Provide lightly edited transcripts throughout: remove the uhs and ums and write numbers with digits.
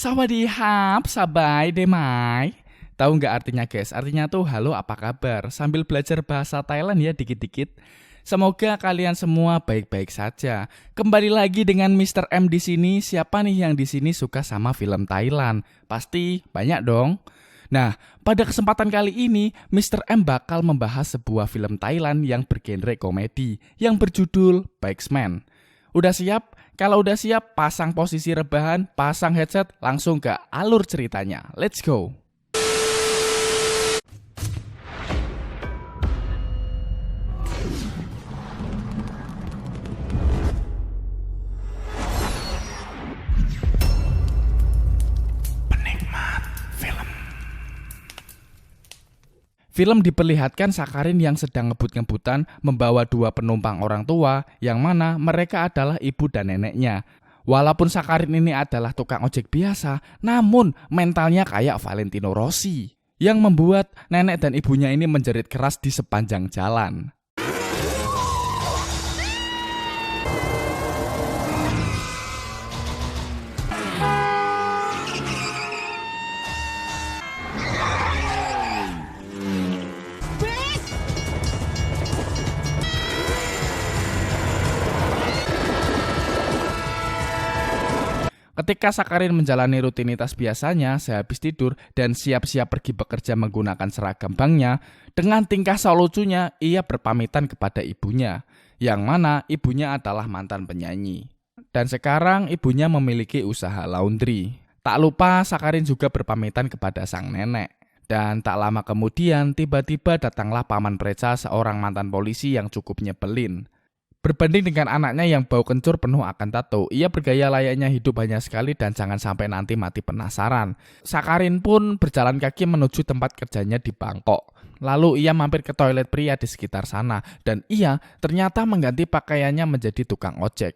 Sawadihap, sabai demai. Tahu nggak artinya guys? Artinya tuh halo apa kabar? Sambil belajar bahasa Thailand ya dikit-dikit. Semoga kalian semua baik-baik saja. Kembali lagi dengan Mr. M di sini. Siapa nih yang di sini suka sama film Thailand? Pasti banyak dong. Nah, pada kesempatan kali ini Mr. M bakal membahas sebuah film Thailand yang bergenre komedi yang berjudul Bikesman. Udah siap? Kalau udah siap, pasang posisi rebahan, pasang headset, langsung ke alur ceritanya. Let's go! Film diperlihatkan Sakarin yang sedang ngebut-ngebutan membawa dua penumpang orang tua yang mana mereka adalah ibu dan neneknya. Walaupun Sakarin ini adalah tukang ojek biasa, namun mentalnya kayak Valentino Rossi yang membuat nenek dan ibunya ini menjerit keras di sepanjang jalan. Ketika Sakarin menjalani rutinitas biasanya sehabis tidur dan siap-siap pergi bekerja menggunakan seragam banknya, dengan tingkah selucunya ia berpamitan kepada ibunya, yang mana ibunya adalah mantan penyanyi. Dan sekarang ibunya memiliki usaha laundry. Tak lupa Sakarin juga berpamitan kepada sang nenek. Dan tak lama kemudian tiba-tiba datanglah paman Preca, seorang mantan polisi yang cukup nyebelin. Berbanding dengan anaknya yang bau kencur penuh akan tato, ia bergaya layaknya hidup hanya sekali dan jangan sampai nanti mati penasaran. Sakarin pun berjalan kaki menuju tempat kerjanya di Bangkok. Lalu ia mampir ke toilet pria di sekitar sana dan ia ternyata mengganti pakaiannya menjadi tukang ojek.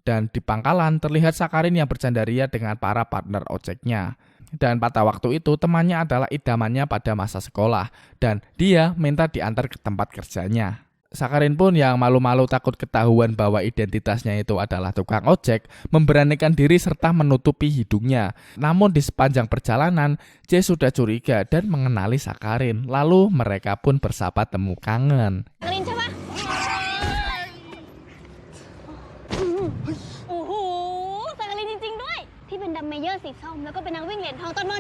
Dan di pangkalan terlihat Sakarin yang bercandaria dengan para partner ojeknya. Dan pada waktu itu temannya adalah idamannya pada masa sekolah dan dia minta diantar ke tempat kerjanya. Sakarin pun yang malu-malu takut ketahuan bahwa identitasnya itu adalah tukang ojek, memberanikan diri serta menutupi hidungnya. Namun di sepanjang perjalanan, J sudah curiga dan mengenali Sakarin. Lalu mereka pun bersapa temu kangen. Sakarin siapa? Sakarin จริงๆด้วยที่เป็นดัมเมเยอร์สีส้มแล้วก็เป็นนักวิ่งเหรียญทองตอนม.1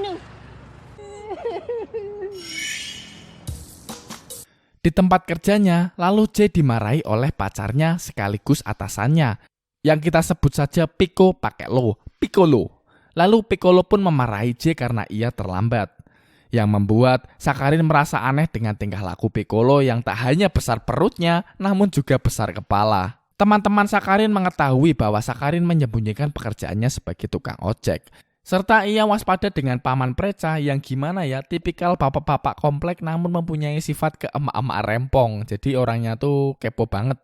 Di tempat kerjanya, lalu J dimarahi oleh pacarnya sekaligus atasannya, yang kita sebut saja Pico pakai lo, Piccolo. Lalu Piccolo pun memarahi J karena ia terlambat, yang membuat Sakarin merasa aneh dengan tingkah laku Piccolo yang tak hanya besar perutnya, namun juga besar kepala. Teman-teman Sakarin mengetahui bahwa Sakarin menyembunyikan pekerjaannya sebagai tukang ojek. Serta ia waspada dengan paman Preca yang gimana ya, tipikal bapak-bapak komplek namun mempunyai sifat keemak-emak rempong. Jadi orangnya tuh kepo banget.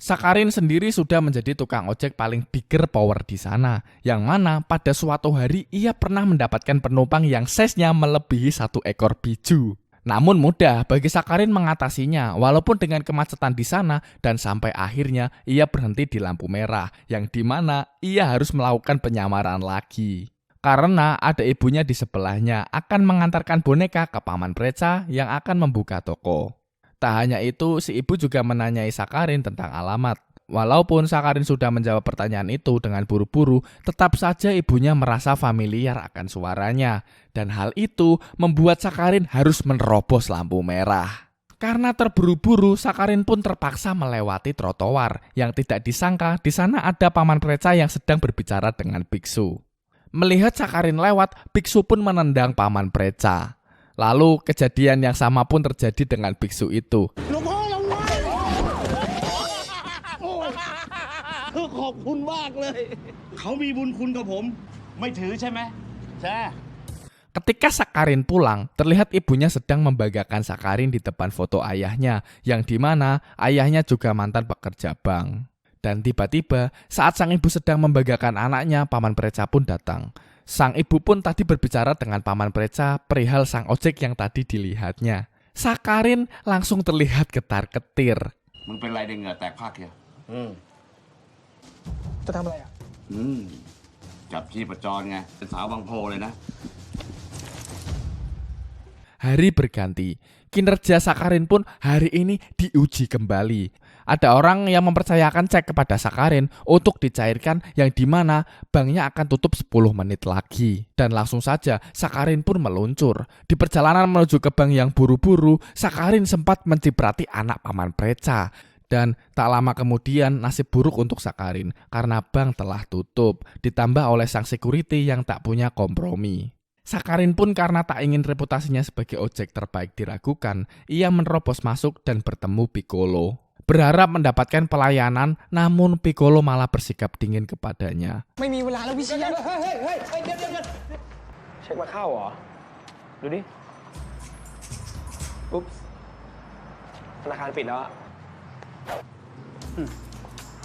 Sakarin sendiri sudah menjadi tukang ojek paling bigger power di sana, yang mana pada suatu hari ia pernah mendapatkan penumpang yang size-nya melebihi 1 ekor biju. Namun mudah bagi Sakarin mengatasinya, walaupun dengan kemacetan di sana dan sampai akhirnya ia berhenti di lampu merah, yang dimana ia harus melakukan penyamaran lagi. Karena ada ibunya di sebelahnya akan mengantarkan boneka ke paman Preca yang akan membuka toko. Tak hanya itu, si ibu juga menanyai Sakarin tentang alamat. Walaupun Sakarin sudah menjawab pertanyaan itu dengan buru-buru, tetap saja ibunya merasa familiar akan suaranya. Dan hal itu membuat Sakarin harus menerobos lampu merah. Karena terburu-buru, Sakarin pun terpaksa melewati trotoar. Yang tidak disangka, di sana ada paman Preca yang sedang berbicara dengan biksu. Melihat Sakarin lewat, biksu pun menendang paman Preca. Lalu kejadian yang sama pun terjadi dengan biksu itu. ขอบคุณมากเลยเขามีบุญคุณกับผมไม่ถือใช่ไหมใช่ Ketika Sakarin pulang, terlihat ibunya sedang membanggakan Sakarin di depan foto ayahnya, yang dimana ayahnya juga mantan pekerja bank. Dan tiba-tiba, saat sang ibu sedang membanggakan anaknya, Paman Preca pun datang. Sang ibu pun tadi berbicara dengan Paman Preca perihal sang ojek yang tadi dilihatnya. Sakarin langsung terlihat getar-getir. มึงเป็นไรเด้งเหงื่อแตกพรากเชียว จะทำอะไรอ่ะ จับชีพจรไง เป็นสาวบางโพเลยนะ Hari berganti, kinerja Sakarin pun hari ini diuji kembali. Ada orang yang mempercayakan cek kepada Sakarin untuk dicairkan yang dimana banknya akan tutup 10 menit lagi. Dan langsung saja Sakarin pun meluncur. Di perjalanan menuju ke bank yang buru-buru, Sakarin sempat menciprati anak Paman Preca. Dan tak lama kemudian nasib buruk untuk Sakarin karena bank telah tutup, ditambah oleh sang security yang tak punya kompromi. Sakarin pun karena tak ingin reputasinya sebagai ojek terbaik diragukan, ia menerobos masuk dan bertemu Piccolo. Berharap mendapatkan pelayanan, namun Piccolo malah bersikap dingin kepadanya. ไม่มีเวลาแล้ววิเชียรเฮ้ยเดี๋ยวเช็คมาเข้าเหรอ ดูดิ อุ๊บธนาคารปิดแล้วอะ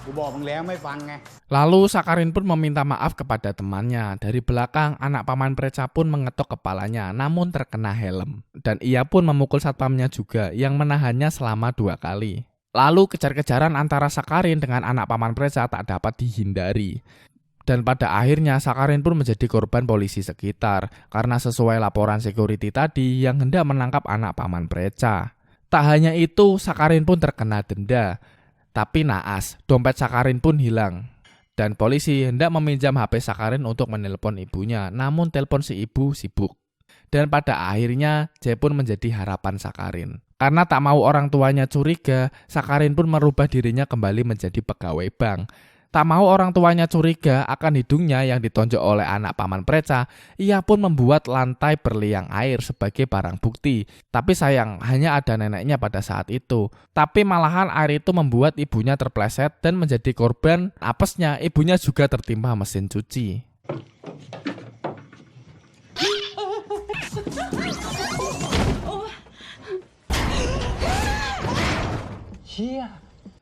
กูบอกมึงแล้วไม่ฟังไง Lalu Sakarin pun meminta maaf kepada temannya. Dari belakang, anak Paman Preca pun mengetok kepalanya, namun terkena helm. Dan ia pun memukul satpamnya juga, yang menahannya selama 2 kali. Lalu kejar-kejaran antara Sakarin dengan anak Paman Preca tak dapat dihindari. Dan pada akhirnya Sakarin pun menjadi korban polisi sekitar, karena sesuai laporan security tadi yang hendak menangkap anak Paman Preca. Tak hanya itu, Sakarin pun terkena denda. Tapi naas, dompet Sakarin pun hilang. Dan polisi hendak meminjam HP Sakarin untuk menelpon ibunya, namun telepon si ibu sibuk. Dan pada akhirnya, Jay pun menjadi harapan Sakarin. Karena tak mau orang tuanya curiga, Sakarin pun merubah dirinya kembali menjadi pegawai bank. Tak mau orang tuanya curiga akan hidungnya yang ditonjok oleh anak Paman Preca, ia pun membuat lantai berliang air sebagai barang bukti. Tapi sayang, hanya ada neneknya pada saat itu. Tapi malahan air itu membuat ibunya terpleset dan menjadi korban apesnya ibunya juga tertimpa mesin cuci.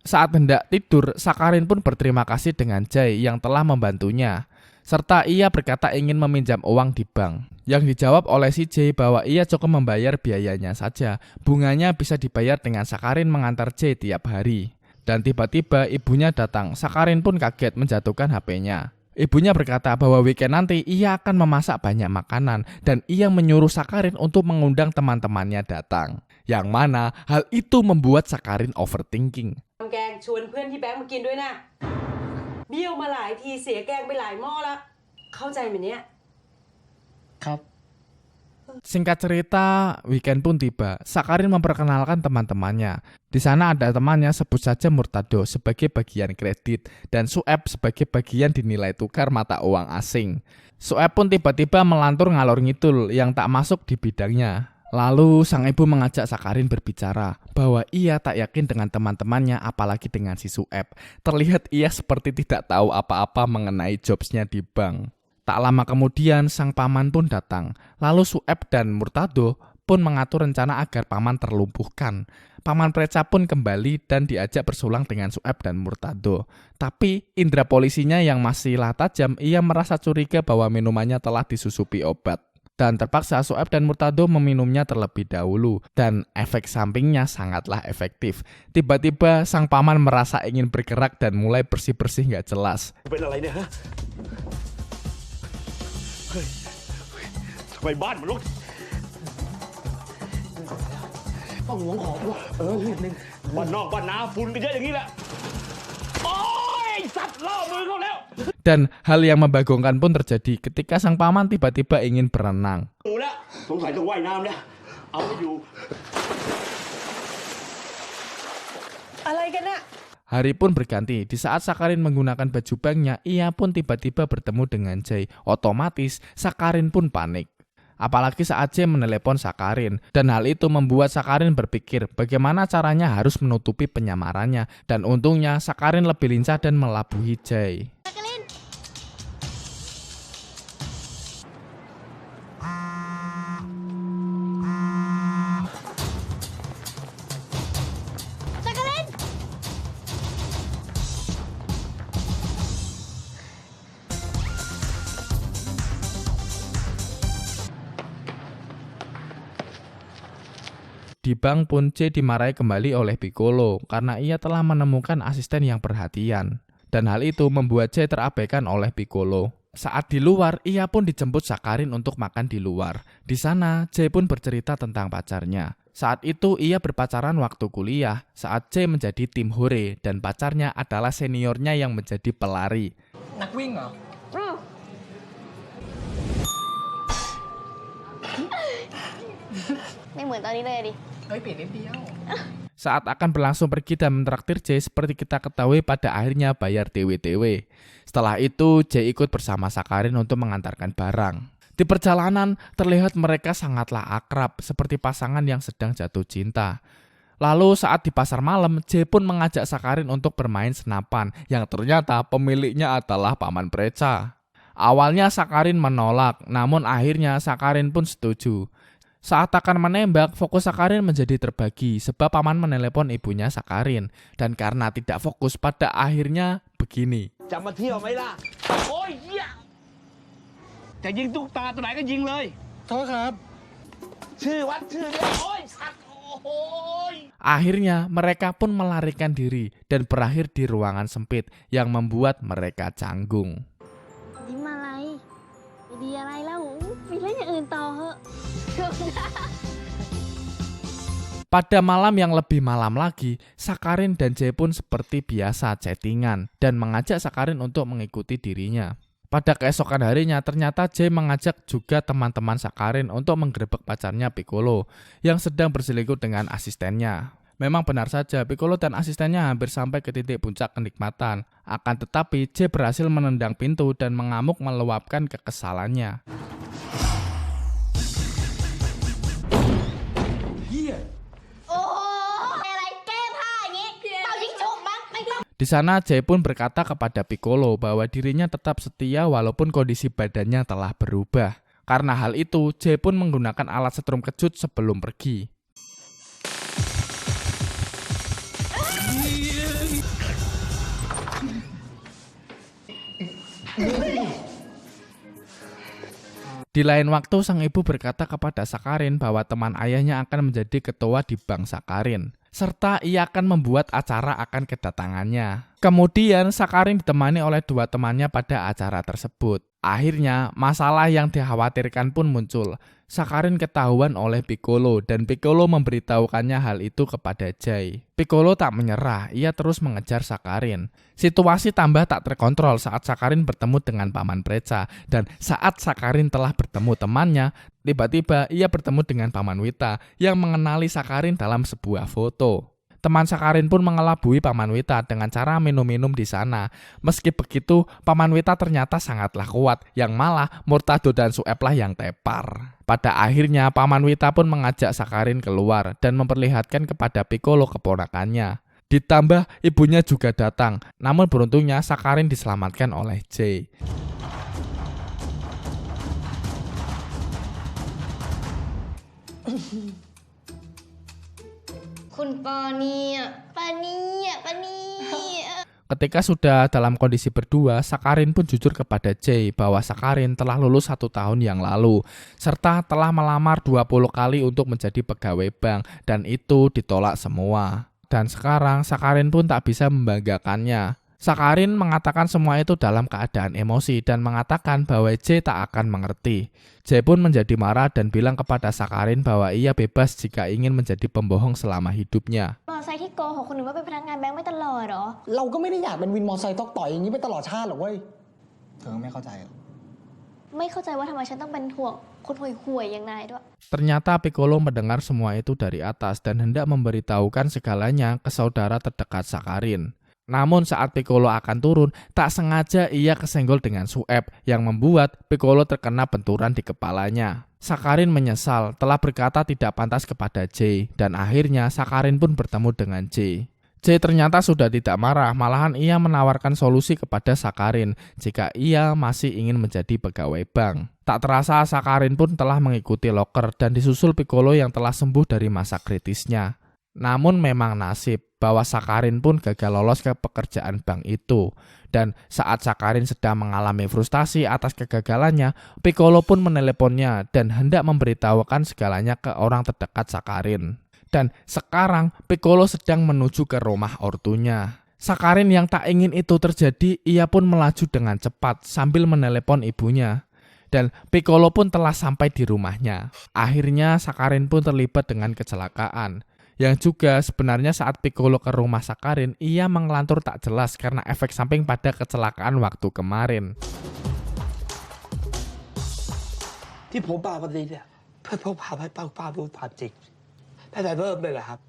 Saat hendak tidur, Sakarin pun berterima kasih dengan Jay yang telah membantunya. Serta ia berkata ingin meminjam uang di bank. Yang dijawab oleh si Jay bahwa ia cukup membayar biayanya saja. Bunganya bisa dibayar dengan Sakarin mengantar Jay tiap hari. Dan tiba-tiba ibunya datang. Sakarin pun kaget menjatuhkan HP-nya. Ibunya berkata bahwa weekend nanti ia akan memasak banyak makanan. Dan ia menyuruh Sakarin untuk mengundang teman-temannya datang. Yang mana hal itu membuat Sakarin overthinking. แกงชวนเพื่อนที่แบงค์มากินด้วยนะเบี้ยวมาหลายทีเสียแกงไปหลายหม้อแล้วเข้าใจไหมเนี่ย ครับ Singkat cerita, weekend pun tiba. Sakarin memperkenalkan teman-temannya. Di sana ada temannya sebut saja Murtado sebagai bagian kredit dan Sueb sebagai bagian dinilai tukar mata uang asing. Sueb pun tiba-tiba melantur ngalor ngidul yang tak masuk di bidangnya. Lalu sang ibu mengajak Sakarin berbicara bahwa ia tak yakin dengan teman-temannya apalagi dengan si Sueb. Terlihat ia seperti tidak tahu apa-apa mengenai jobsnya di bank. Tak lama kemudian sang paman pun datang. Lalu Sueb dan Murtado pun mengatur rencana agar paman terlumpuhkan. Paman Preca pun kembali dan diajak bersulang dengan Sueb dan Murtado. Tapi indera polisinya yang masihlah tajam, ia merasa curiga bahwa minumannya telah disusupi obat. Dan terpaksa Sueb dan Murtado meminumnya terlebih dahulu. Dan efek sampingnya sangatlah efektif. Tiba-tiba sang paman merasa ingin bergerak dan mulai bersih-bersih gak jelas. เป็นอะไรเนี่ยฮะ เฮ้ยทำไมบ้านมันรก ต้องหวงของวะนิดนึง บ้านนอกบ้านนาฝุ่นกันเยอะอย่างนี้แหละ โอ้ยสัตว์ล่อมือเขาแล้ว Dan hal yang membagongkan pun terjadi ketika sang paman tiba-tiba ingin berenang. ดูแล้วสงสัยต้องว่ายน้ำแล้วเอาไม่อยู่ อะไรกันน่ะ Hari pun berganti. Di saat Sakarin menggunakan baju banknya, ia pun tiba-tiba bertemu dengan Jay. Otomatis Sakarin pun panik. Apalagi saat Jay menelepon Sakarin. Dan hal itu membuat Sakarin berpikir bagaimana caranya harus menutupi penyamarannya. Dan untungnya Sakarin lebih lincah dan melabuhi Jay. Sakarin Di bank pun C dimarahi kembali oleh Piccolo karena ia telah menemukan asisten yang perhatian. Dan hal itu membuat C terabaikan oleh Piccolo. Saat di luar, ia pun dijemput Sakharin untuk makan di luar. Di sana, C pun bercerita tentang pacarnya. Saat itu ia berpacaran waktu kuliah, saat C menjadi tim hore dan pacarnya adalah seniornya yang menjadi pelari. นักวิ่งเหรอ ไม่เหมือนตอนนี้เลยดิ เฮ้ยเปลี่ยนนิดเดียว Saat akan berlangsung pergi dan mentraktir C, seperti kita ketahui pada akhirnya bayar TW-TW. Setelah itu, C ikut bersama Sakharin untuk mengantarkan barang. Di perjalanan, terlihat mereka sangatlah akrab, seperti pasangan yang sedang jatuh cinta. Lalu saat di pasar malam, C pun mengajak Sakharin untuk bermain senapan, yang ternyata pemiliknya adalah Paman Preca. Awalnya Sakharin menolak, namun akhirnya Sakharin pun setuju. Saat akan menembak, fokus Sakharin menjadi terbagi sebab Paman menelepon ibunya Sakharin. Dan karena tidak fokus, pada akhirnya begini. จะมาเที่ยวไหมล่ะ โอ้ยเหี้ยจะยิงตุ๊กตาตัวไหนก็ยิงเลย โทษครับ ชื่อวัดชื่อเนี่ยโอ้ยสัตว์โอ้ย Akhirnya mereka pun melarikan diri dan berakhir di ruangan sempit yang membuat mereka canggung. ยิ้มอะไรดีอะไรแล้วไปเล่นอย่างอื่นต่อเหอะ Pada malam yang lebih malam lagi, Sakharin dan C pun seperti biasa chattingan dan mengajak Sakharin untuk mengikuti dirinya. Pada keesokan harinya, ternyata C mengajak juga teman-teman Sakharin untuk menggerebek pacarnya Piccolo yang sedang berselingkuh dengan asistennya. Memang benar saja, Piccolo dan asistennya hampir sampai ke titik puncak kenikmatan. Akan tetapi, C berhasil menendang pintu dan mengamuk meluapkan kekesalannya. Di sana C pun berkata kepada Piccolo bahwa dirinya tetap setia walaupun kondisi badannya telah berubah. Karena hal itu, C pun menggunakan alat setrum kejut sebelum pergi. Di lain waktu, sang ibu berkata kepada Sakharin bahwa teman ayahnya akan menjadi ketua di bank Sakharin, serta ia akan membuat acara akan kedatangannya. Kemudian, Sakharin ditemani oleh dua temannya pada acara tersebut. Akhirnya, masalah yang dikhawatirkan pun muncul. Sakharin ketahuan oleh Piccolo dan Piccolo memberitahukannya hal itu kepada Jay. Piccolo tak menyerah, ia terus mengejar Sakharin. Situasi tambah tak terkontrol saat Sakharin bertemu dengan Paman Preca, dan saat Sakharin telah bertemu temannya, tiba-tiba ia bertemu dengan Paman Wita yang mengenali Sakharin dalam sebuah foto. Teman Sakharin pun mengelabui Paman Wita dengan cara minum-minum di sana. Meski begitu, Paman Wita ternyata sangatlah kuat, yang malah Murtado dan Sueb lah yang tepar. Pada akhirnya, Paman Wita pun mengajak Sakharin keluar dan memperlihatkan kepada Piccolo keponakannya. Ditambah ibunya juga datang, namun beruntungnya Sakharin diselamatkan oleh Jay. คุณปอเนี่ยปาเนี่ยปาเนี่ย Ketika sudah dalam kondisi berdua, Sakharin pun jujur kepada Jay bahwa Sakharin telah lulus 1 tahun yang lalu, serta telah melamar 20 kali untuk menjadi pegawai bank, dan itu ditolak semua. Dan sekarang Sakharin pun tak bisa membanggakannya. Sakharin mengatakan semua itu dalam keadaan emosi dan mengatakan bahwa Jay tak akan mengerti. Jay pun menjadi marah dan bilang kepada Sakharin bahwa ia bebas jika ingin menjadi pembohong selama hidupnya. มอไซค์ที่โกหกคนอื่นว่าเป็นพนักงานแบงค์ไม่ตลอดเหรอ เราก็ไม่ได้อยากเป็นวินมอไซค์ตอกต่อยอย่างนี้ไปตลอดชาติหรอกเว้ย เธอไม่เข้าใจหรอ ไม่เข้าใจว่าทำไมฉันต้องเป็นห่วงคนห่วยๆอย่างนายด้วย Ternyata Piccolo mendengar semua itu dari atas dan hendak memberitahukan segalanya ke saudara terdekat Sakharin. Namun saat Piccolo akan turun, tak sengaja ia kesenggol dengan Sueb yang membuat Piccolo terkena benturan di kepalanya. Sakharin menyesal telah berkata tidak pantas kepada Jay dan akhirnya Sakharin pun bertemu dengan Jay. Jay ternyata sudah tidak marah, malahan ia menawarkan solusi kepada Sakharin jika ia masih ingin menjadi pegawai bank. Tak terasa Sakharin pun telah mengikuti loker dan disusul Piccolo yang telah sembuh dari masa kritisnya. Namun memang nasib bahwa Sakharin pun gagal lolos ke pekerjaan bank itu. Dan saat Sakharin sedang mengalami frustasi atas kegagalannya, Piccolo pun meneleponnya dan hendak memberitahukan segalanya ke orang terdekat Sakharin. Dan sekarang Piccolo sedang menuju ke rumah ortunya. Sakarin yang tak ingin itu terjadi, ia pun melaju dengan cepat sambil menelepon ibunya. Dan Piccolo pun telah sampai di rumahnya. Akhirnya Sakarin pun terlibat dengan kecelakaan. Yang juga sebenarnya saat Piccolo ke rumah Sakarin, ia mengelantur tak jelas karena efek samping pada kecelakaan waktu kemarin. ที่ผมปาปฏิเนี่ยเพื่อพบพาดูความจริงได้แต่เพิ่มเลยเหรอครับ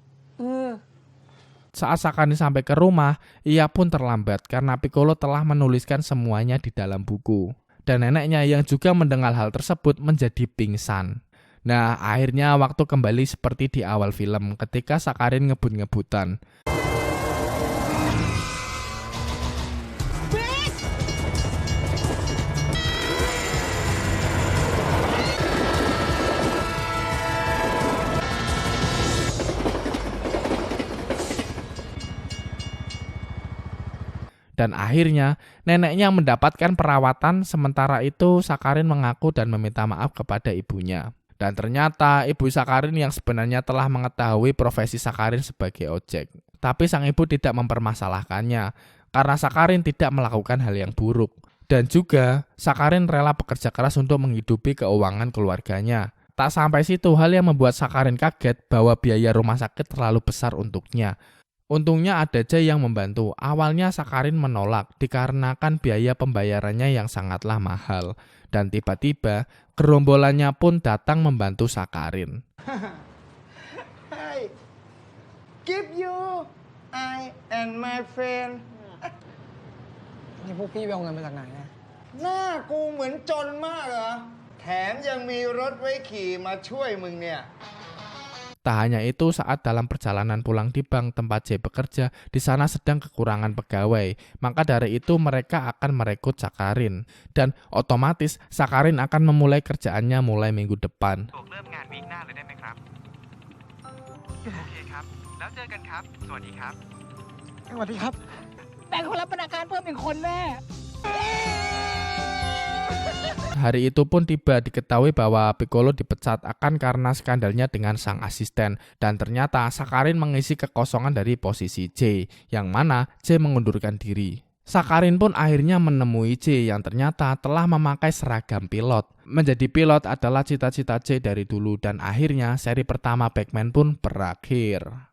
Saat Sakarin sampai ke rumah, ia pun terlambat karena Piccolo telah menuliskan semuanya di dalam buku. Dan neneknya yang juga mendengar hal tersebut menjadi pingsan. Nah, akhirnya waktu kembali seperti di awal film ketika Sakarin ngebut-ngebutan. Dan akhirnya neneknya mendapatkan perawatan, sementara itu Sakarin mengaku dan meminta maaf kepada ibunya. Dan ternyata ibu Sakarin yang sebenarnya telah mengetahui profesi Sakarin sebagai ojek. Tapi sang ibu tidak mempermasalahkannya karena Sakarin tidak melakukan hal yang buruk. Dan juga Sakarin rela bekerja keras untuk menghidupi keuangan keluarganya. Tak sampai situ, hal yang membuat Sakarin kaget bahwa biaya rumah sakit terlalu besar untuknya. Untungnya ada Jay yang membantu. Awalnya Sakarin menolak dikarenakan biaya pembayarannya yang sangatlah mahal. Dan tiba-tiba gerombolannya pun datang membantu Sakarin. Hey, give you I and my friend นี่พวกพี่ไปเอาเงินมาจากไหนอะ หน้ากูเหมือนจนมากเหรอ แถมยังมีรถไว้ขี่มาช่วยมึงเนี่ย Tak hanya itu, saat dalam perjalanan pulang di bank tempat Jay bekerja, di sana sedang kekurangan pegawai. Maka dari itu mereka akan merekrut Sakarin. Dan otomatis Sakarin akan memulai kerjaannya mulai minggu depan. เริ่มงานวีคหน้าเลยได้ไหมครับ โอเคครับ แล้วเจอกันครับ สวัสดีครับ สวัสดีครับ แบ่งคนรับพนักงานเพิ่มอีกคนแน่ Hari itu pun tiba diketahui bahwa Piccolo dipecat akan karena skandalnya dengan sang asisten. Dan ternyata Sakarin mengisi kekosongan dari posisi Jay, yang mana Jay mengundurkan diri. Sakarin pun akhirnya menemui Jay yang ternyata telah memakai seragam pilot. Menjadi pilot adalah cita-cita Jay dari dulu dan akhirnya seri pertama Batman pun berakhir.